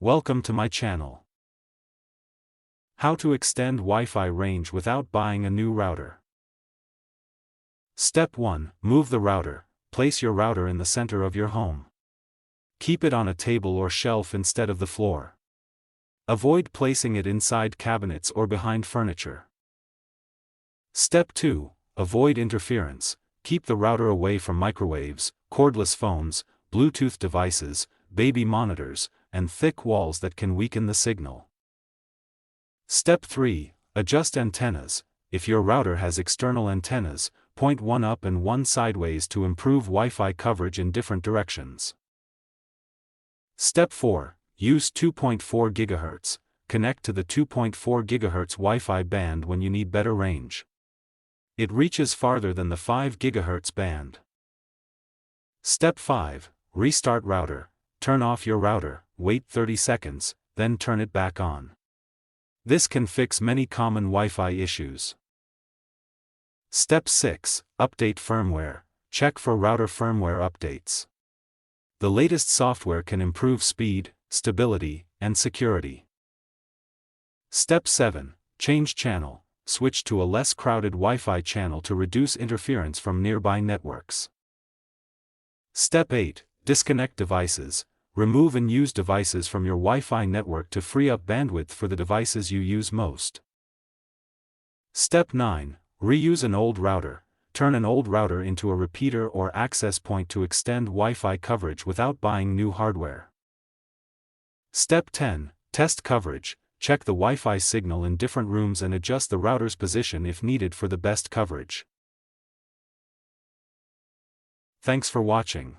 Welcome to my channel. How to extend Wi-Fi range without buying a new router. Step 1. Move the router. Place your router in the center of your home. Keep it on a table or shelf instead of the floor. Avoid placing it inside cabinets or behind furniture. Step 2. Avoid interference. Keep the router away from microwaves, cordless phones, Bluetooth devices, baby monitors, and thick walls that can weaken the signal. Step 3. Adjust antennas. If your router has external antennas, point one up and one sideways to improve Wi-Fi coverage in different directions. Step 4. Use 2.4 GHz. Connect to the 2.4 GHz Wi-Fi band when you need better range. It reaches farther than the 5 GHz band. Step 5. Restart router. Turn off your router, wait 30 seconds, then turn it back on. This can fix many common Wi-Fi issues. Step 6. Update firmware. Check for router firmware updates. The latest software can improve speed, stability, and security. Step 7. Change channel. Switch to a less crowded Wi-Fi channel to reduce interference from nearby networks. Step 8. Disconnect devices. Remove unused devices from your Wi-Fi network to free up bandwidth for the devices you use most. Step 9. Reuse an old router. Turn an old router into a repeater or access point to extend Wi-Fi coverage without buying new hardware. Step 10. Test coverage. Check the Wi-Fi signal in different rooms and adjust the router's position if needed for the best coverage. Thanks for watching.